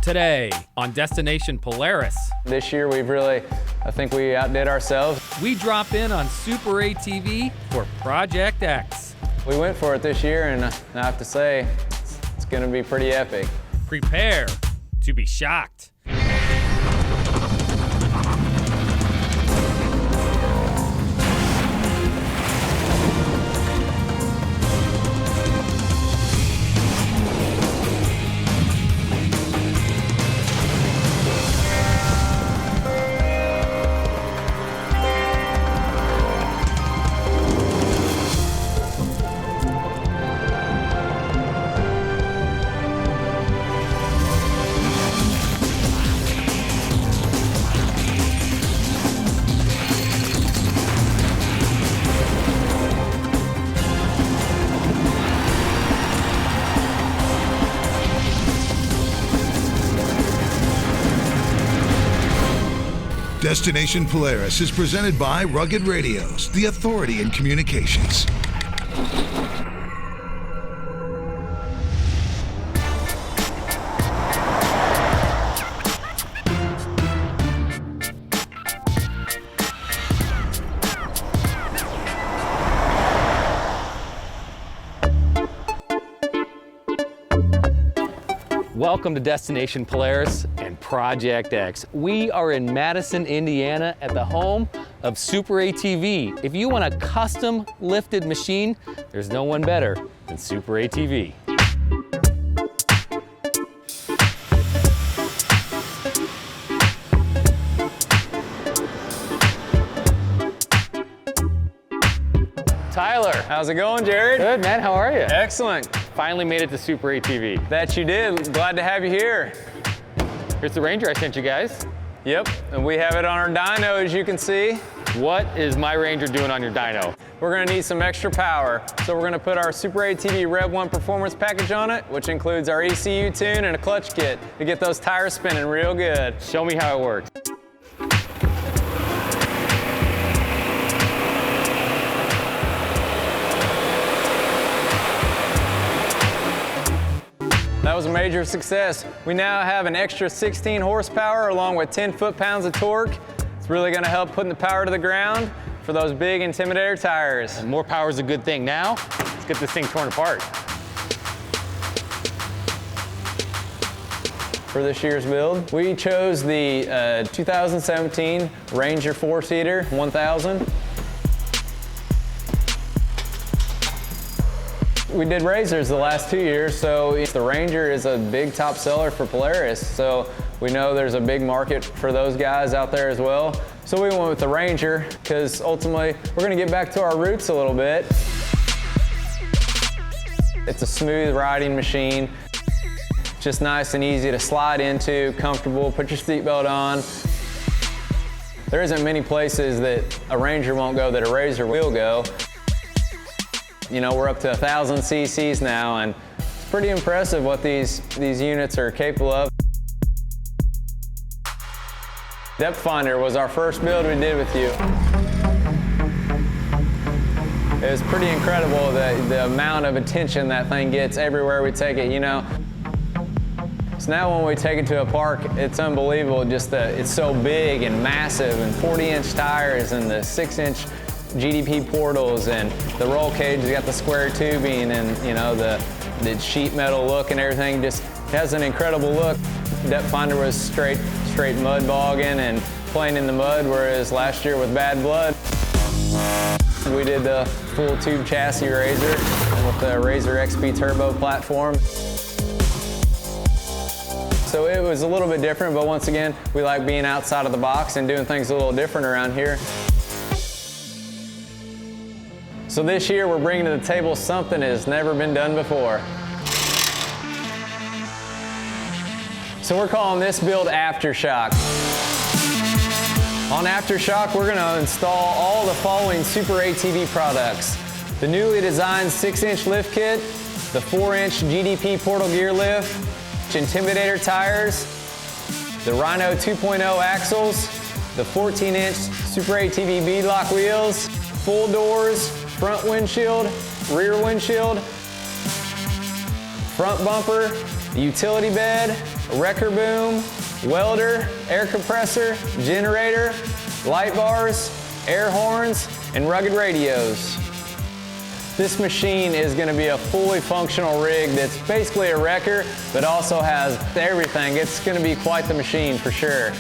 Today on Destination Polaris. This year I think we outdid ourselves. We drop in on Super ATV for Project X. We went for it this year, and I have to say, it's gonna be pretty epic. Prepare to be shocked. Destination Polaris is presented by Rugged Radios, the authority in communications. Welcome to Destination Polaris and Project X. We are in Madison, Indiana at the home of Super ATV. If you want a custom lifted machine, there's no one better than Super ATV. Tyler. How's it going, Jared? Good, man. How are you? Excellent. Finally made it to Super ATV. That you did. Glad to have you here. Here's the Ranger I sent you guys. Yep, and we have it on our dyno, as you can see. What is my Ranger doing on your dyno? We're gonna need some extra power. So we're gonna put our Super ATV Rev 1 performance package on it, which includes our ECU tune and a clutch kit to get those tires spinning real good. Show me how it works. That was a major success. We now have an extra 16 horsepower along with 10 foot-pounds of torque. It's really gonna help putting the power to the ground for those big Intimidator tires. And more power is a good thing. Now, let's get this thing torn apart. For this year's build, we chose the 2017 Ranger 4-seater 1000. We did Razors the last 2 years, so the Ranger is a big top seller for Polaris. So we know there's a big market for those guys out there as well. So we went with the Ranger because ultimately we're gonna get back to our roots a little bit. It's a smooth riding machine, just nice and easy to slide into, comfortable, put your seatbelt on. There isn't many places that a Ranger won't go that a Razor will go. You know, we're up to 1,000 cc's now, and it's pretty impressive what these units are capable of. Depth Finder was our first build we did with you. It was pretty incredible the amount of attention that thing gets everywhere we take it, you know. So now when we take it to a park, it's unbelievable, just it's so big and massive, and 40-inch tires and the 6-inch GDP portals, and the roll cage has got the square tubing, and you know the sheet metal look and everything just has an incredible look. Depth Finder was straight mud bogging and playing in the mud, whereas last year with Bad Blood, we did the full tube chassis Razor with the Razor XP Turbo platform. So it was a little bit different, but once again, we like being outside of the box and doing things a little different around here. So this year we're bringing to the table something that has never been done before. So we're calling this build Aftershock. On Aftershock, we're gonna install all the following Super ATV products: the newly designed 6-inch lift kit, the 4-inch GDP portal gear lift, Intimidator tires, the Rhino 2.0 axles, the 14-inch Super ATV beadlock wheels, full doors, front windshield, rear windshield, front bumper, utility bed, a wrecker boom, welder, air compressor, generator, light bars, air horns, and rugged radios. This machine is going to be a fully functional rig that's basically a wrecker, but also has everything. It's going to be quite the machine for sure.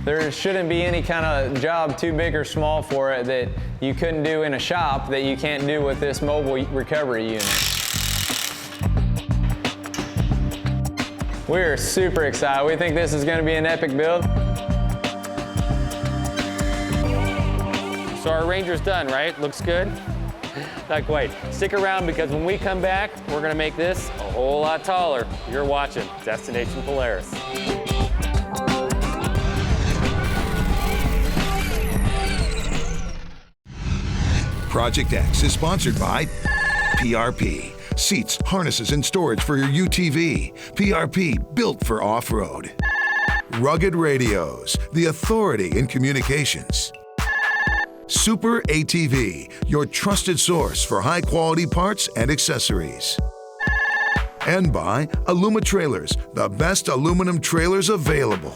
There shouldn't be any kind of job too big or small for it that you couldn't do in a shop that you can't do with this mobile recovery unit. We're super excited. We think this is going to be an epic build. So our Ranger's done, right? Looks good? Not quite. Stick around because when we come back, we're gonna make this a whole lot taller. You're watching Destination Polaris. Project X is sponsored by PRP. Seats, harnesses, and storage for your UTV. PRP, built for off-road. Rugged Radios, the authority in communications. Super ATV, your trusted source for high-quality parts and accessories. And by Aluma Trailers, the best aluminum trailers available.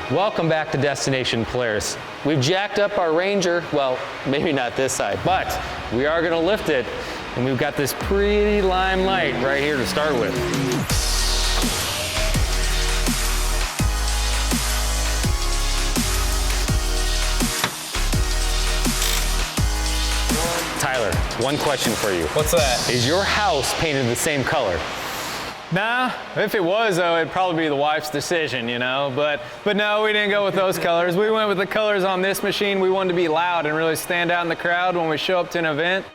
Welcome back to Destination Polaris. We've jacked up our Ranger, well, maybe not this side, but we are gonna lift it, and we've got this pretty lime light right here to start with. Tyler, one question for you. What's that? Is your house painted the same color? Nah, if it was though, it'd probably be the wife's decision, you know, but no, we didn't go with those colors. We went with the colors on this machine. We wanted to be loud and really stand out in the crowd when we show up to an event.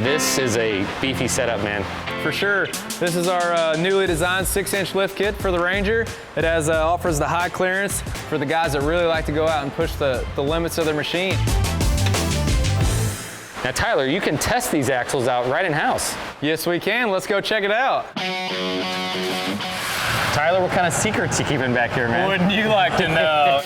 This is a beefy setup, man. For sure. This is our newly designed 6-inch lift kit for the Ranger. It offers the high clearance for the guys that really like to go out and push the limits of their machine. Now, Tyler, you can test these axles out right in-house. Yes, we can. Let's go check it out. Tyler, what kind of secrets you keeping back here, man? Wouldn't you like to know?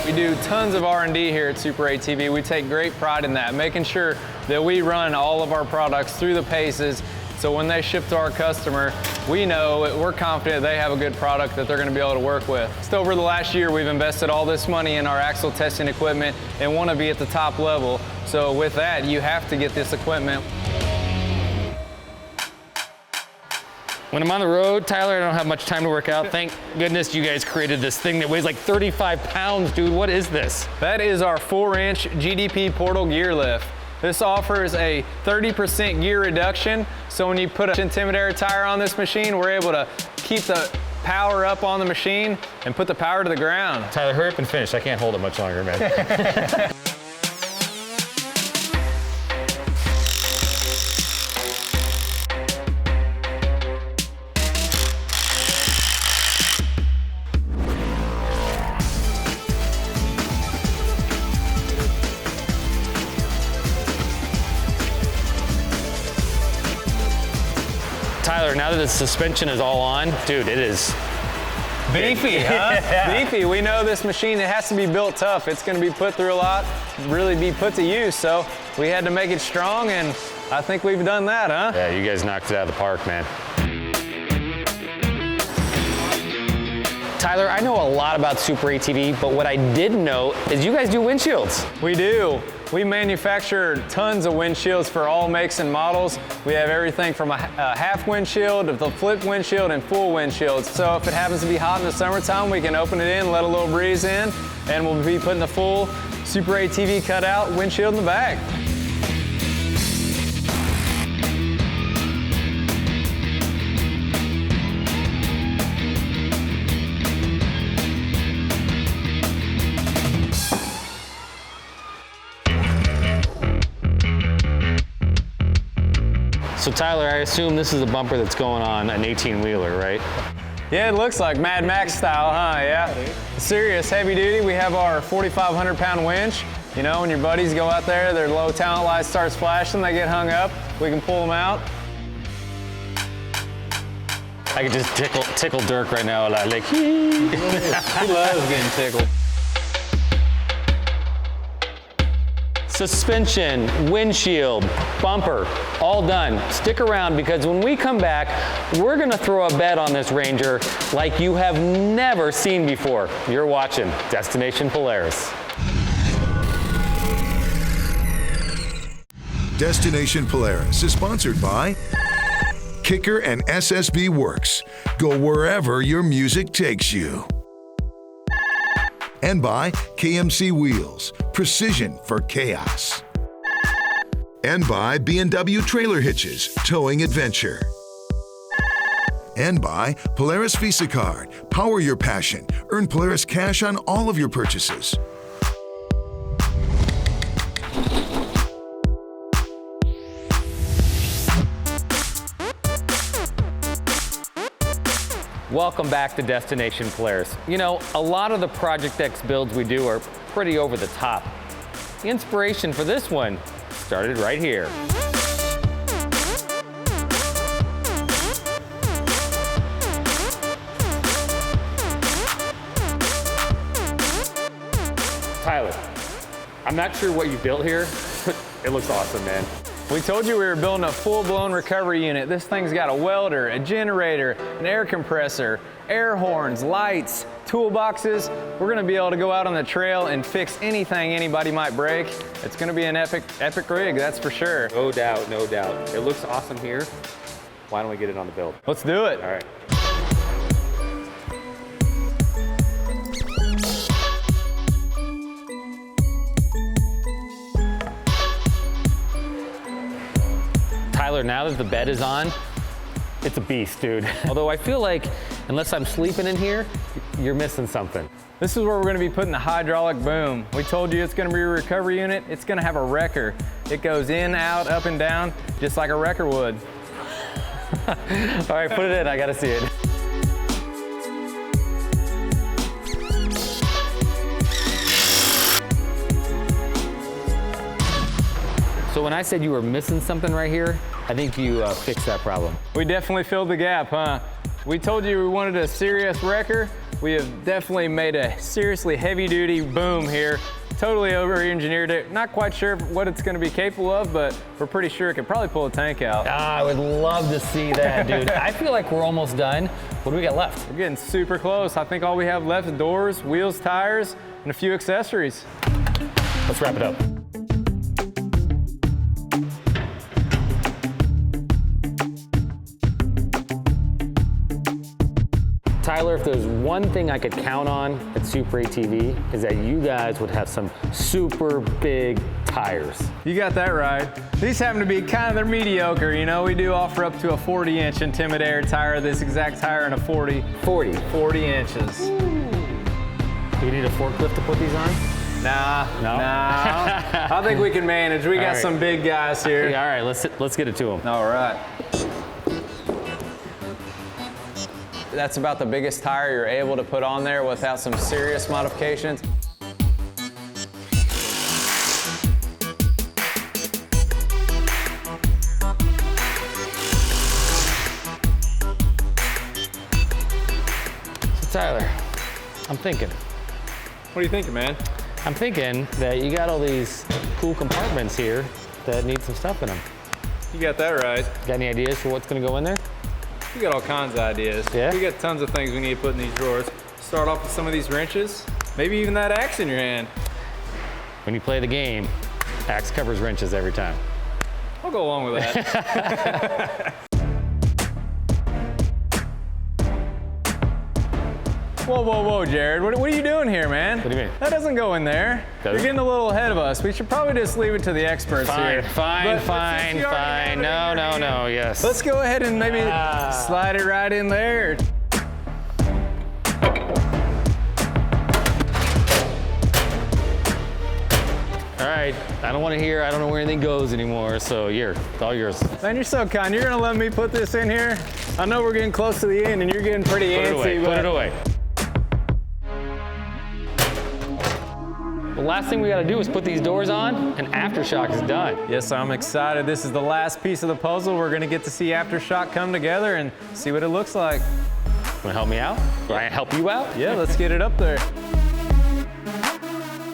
We do tons of R&D here at Super ATV. We take great pride in that, making sure that we run all of our products through the paces, so when they ship to our customer, we know, we're confident they have a good product that they're going to be able to work with. Just over the last year, we've invested all this money in our axle testing equipment and want to be at the top level. So with that, you have to get this equipment. When I'm on the road, Tyler, I don't have much time to work out. Thank goodness you guys created this thing that weighs like 35 pounds, dude. What is this? That is our 4-inch GDP portal gear lift. This offers a 30% gear reduction, so when you put an Intimidator tire on this machine, we're able to keep the power up on the machine and put the power to the ground. Tyler, hurry up and finish. I can't hold it much longer, man. Tyler, now that the suspension is all on, dude, it is beefy, huh? Yeah. Beefy. We know this machine, it has to be built tough. It's going to be put through a lot, really be put to use. So we had to make it strong, and I think we've done that, huh? Yeah, you guys knocked it out of the park, man. Tyler, I know a lot about Super ATV, but what I didn't know is you guys do windshields. We do. We manufacture tons of windshields for all makes and models. We have everything from a half windshield to the flip windshield and full windshields. So if it happens to be hot in the summertime, we can open it in, let a little breeze in, and we'll be putting the full Super ATV cutout windshield in the back. So Tyler, I assume this is a bumper that's going on an 18-wheeler, right? Yeah, it looks like Mad Max style, huh? Yeah. Serious heavy duty. We have our 4,500 pound winch. You know, when your buddies go out there, their low talent light starts flashing, they get hung up. We can pull them out. I could just tickle Dirk right now, like he loves getting tickled. Suspension, windshield, bumper, all done. Stick around because when we come back, we're gonna throw a bet on this Ranger like you have never seen before. You're watching Destination Polaris. Destination Polaris is sponsored by Kicker and SSB Works. Go wherever your music takes you. And by KMC Wheels, precision for chaos. And by B&W Trailer Hitches, towing adventure. And by Polaris Visa Card, power your passion. Earn Polaris cash on all of your purchases. Welcome back to Destination Polaris. You know, a lot of the Project X builds we do are pretty over the top. The inspiration for this one started right here. Tyler, I'm not sure what you built here. It looks awesome, man. We told you we were building a full-blown recovery unit. This thing's got a welder, a generator, an air compressor, air horns, lights, toolboxes. We're gonna be able to go out on the trail and fix anything anybody might break. It's gonna be an epic rig, that's for sure. No doubt, no doubt. It looks awesome here. Why don't we get it on the build? Let's do it. All right. Tyler, now that the bed is on, it's a beast, dude. Although I feel like, unless I'm sleeping in here, you're missing something. This is where we're gonna be putting the hydraulic boom. We told you it's gonna be a recovery unit. It's gonna have a wrecker. It goes in, out, up and down, just like a wrecker would. All right, put it in, I gotta see it. So when I said you were missing something right here, I think you fixed that problem. We definitely filled the gap, huh? We told you we wanted a serious wrecker. We have definitely made a seriously heavy-duty boom here. Totally over-engineered it. Not quite sure what it's gonna be capable of, but we're pretty sure it could probably pull a tank out. I would love to see that, dude. I feel like we're almost done. What do we got left? We're getting super close. I think all we have left is doors, wheels, tires, and a few accessories. Let's wrap it up. Tyler, if there's one thing I could count on at Super ATV is that you guys would have some super big tires. You got that right. These happen to be they're mediocre, you know. We do offer up to a 40-inch Intimidator tire, this exact tire in a 40 inches. Ooh. Do you need a forklift to put these on? Nah. I think we can manage. We got some big guys here. Okay, all right, let's get it to them. All right. That's about the biggest tire you're able to put on there without some serious modifications. So Tyler, I'm thinking. What are you thinking, man? I'm thinking that you got all these cool compartments here that need some stuff in them. You got that right. Got any ideas for what's gonna go in there? We got all kinds of ideas. Yeah? We got tons of things we need to put in these drawers. Start off with some of these wrenches, maybe even that axe in your hand. When you play the game, axe covers wrenches every time. I'll go along with that. Whoa, Jared. What are you doing here, man? What do you mean? That doesn't go in there. You're getting a little ahead of us. We should probably just leave it to the experts here. Fine. No, yes. Let's go ahead and maybe slide it right in there. All right, I don't want to hear, I don't know where anything goes anymore, so here, it's all yours. Man, you're so kind. You're gonna let me put this in here? I know we're getting close to the end and you're getting pretty antsy. Put it away. The last thing we gotta do is put these doors on, and Aftershock is done. Yes, I'm excited. This is the last piece of the puzzle. We're gonna get to see Aftershock come together and see what it looks like. Wanna help me out? Do I help you out? Yeah, let's get it up there.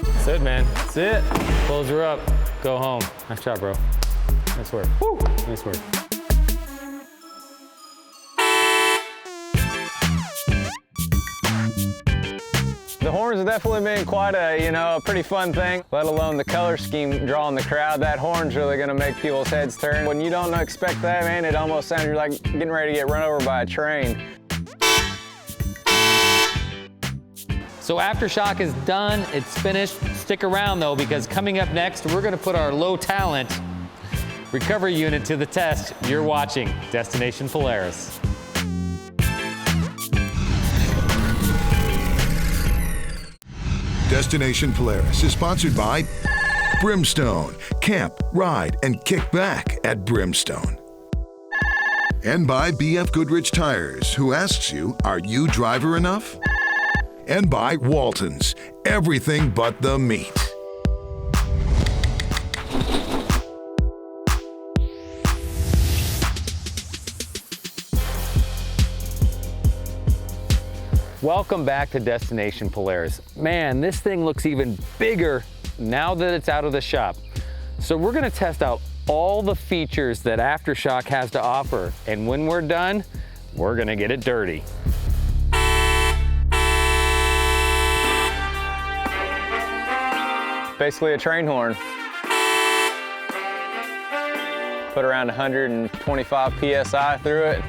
That's it, man. That's it. Close her up. Go home. Nice job, bro. Nice work. Woo. Nice work. The horns have definitely been quite a, a pretty fun thing, let alone the color scheme drawing the crowd. That horn's really gonna make people's heads turn. When you don't expect that, man, it almost sounds like getting ready to get run over by a train. So Aftershock is done, it's finished. Stick around though, because coming up next, we're gonna put our low talent recovery unit to the test. You're watching Destination Polaris. Destination Polaris is sponsored by Brimstone. Camp, ride, and kick back at Brimstone. And by BF Goodrich Tires, who asks you, are you driver enough? And by Walton's, everything but the meat. Welcome back to Destination Polaris. Man, this thing looks even bigger now that it's out of the shop. So we're gonna test out all the features that Aftershock has to offer. And when we're done, we're gonna get it dirty. Basically a train horn. Put around 125 PSI through it.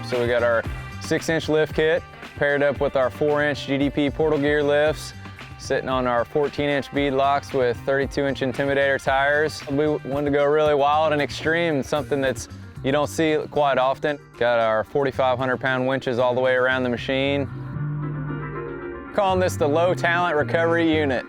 So we got our 6-inch lift kit paired up with our 4-inch GDP portal gear lifts, sitting on our 14-inch bead locks with 32-inch Intimidator tires. We wanted to go really wild and extreme, something that's you don't see quite often. Got our 4,500-pound winches all the way around the machine. Calling this the low talent recovery unit.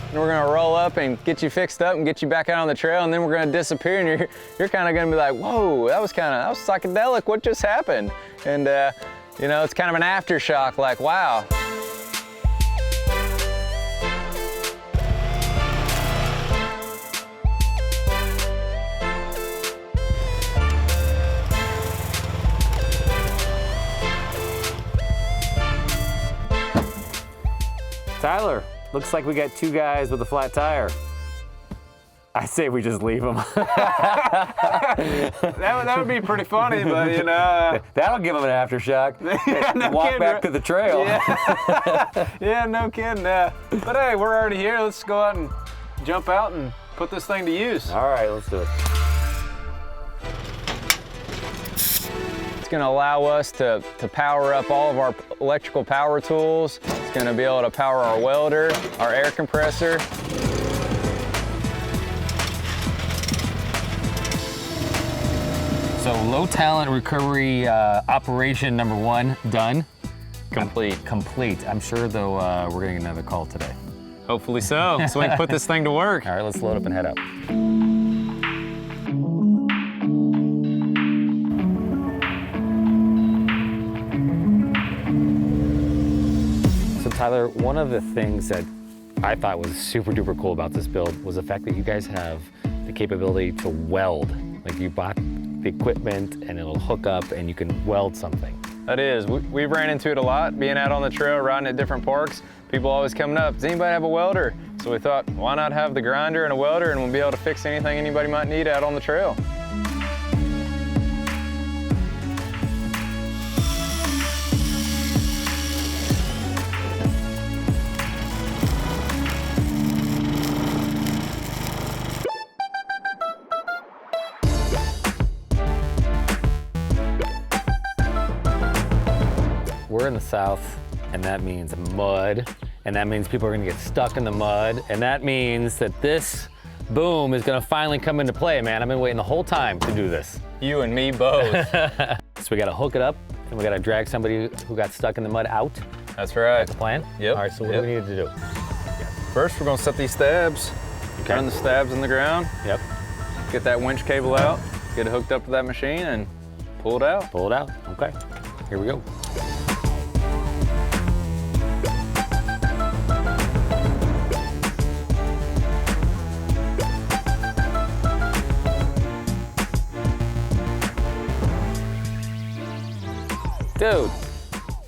And we're gonna roll up and get you fixed up and get you back out on the trail, and then we're gonna disappear, and you're kind of gonna be like, whoa, that was psychedelic, what just happened? And it's kind of an aftershock, like, wow. Tyler, looks like we got two guys with a flat tire. I say we just leave them. that would be pretty funny, but That'll give them an aftershock. Yeah, no Walk kidding, back to the trail. Yeah, yeah, no kidding. But hey, we're already here. Let's go out and jump out and put this thing to use. All right, let's do it. It's gonna allow us to power up all of our electrical power tools. It's gonna be able to power our welder, our air compressor. So low talent recovery operation number 1 done. Complete. Complete. I'm sure though we're getting another call today. Hopefully so we can put this thing to work. All right, let's load up and head out. So Tyler, one of the things that I thought was super duper cool about this build was the fact that you guys have the capability to weld. Like you bought the equipment and it'll hook up and you can weld something. That is, we've ran into it a lot, being out on the trail, riding at different parks. People always coming up, does anybody have a welder? So we thought, why not have the grinder and a welder, and we'll be able to fix anything anybody might need out on the trail. We're in the South, and that means mud, and that means people are gonna get stuck in the mud, and that means that this boom is gonna finally come into play, man. I've been waiting the whole time to do this. You and me both. So we gotta hook it up, and we gotta drag somebody who got stuck in the mud out. That's right. That's the plan? Yep. All right, so what do we need to do? First, we're gonna set these stabs. Okay. Run the stabs in the ground. Yep. Get that winch cable out. Get it hooked up to that machine and pull it out. Pull it out. Okay. Here we go. Dude,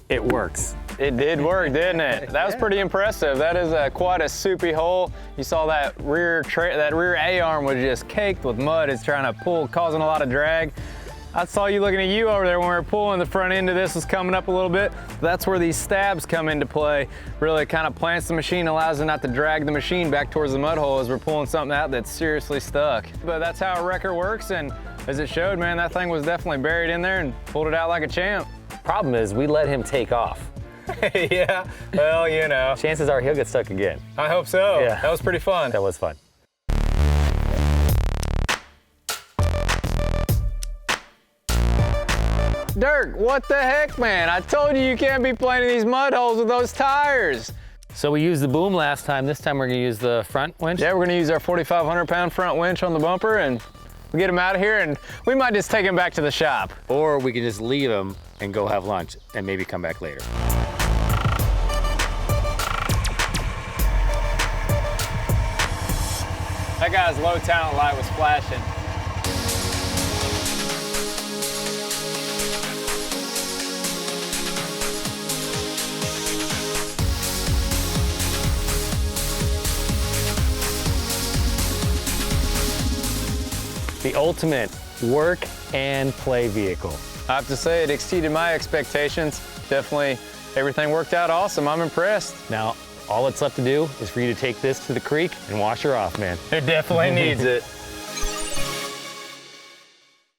it works. It did work, didn't it? That was pretty impressive. That is quite a soupy hole. You saw that rear A-arm was just caked with mud. It's trying to pull, causing a lot of drag. I saw you looking at you over there when we were pulling. The front end of this was coming up a little bit. That's where these stabs come into play. Really kind of plants the machine, allows it not to drag the machine back towards the mud hole as we're pulling something out that's seriously stuck. But that's how a wrecker works, and as it showed, man, that thing was definitely buried in there and pulled it out like a champ. Problem is, we let him take off. Yeah, well, you know. Chances are he'll get stuck again. I hope so. Yeah. That was pretty fun. That was fun. Dirk, what the heck, man? I told you can't be playing in these mud holes with those tires. So we used the boom last time. This time we're gonna use the front winch? Yeah, we're gonna use our 4,500 pound front winch on the bumper and we'll get him out of here, and we might just take him back to the shop. Or we can just leave him and go have lunch and maybe come back later. That guy's low talent light was flashing. The ultimate work and play vehicle. I have to say, it exceeded my expectations. Definitely, everything worked out awesome. I'm impressed. Now, all that's left to do is for you to take this to the creek and wash her off, man. It definitely needs it.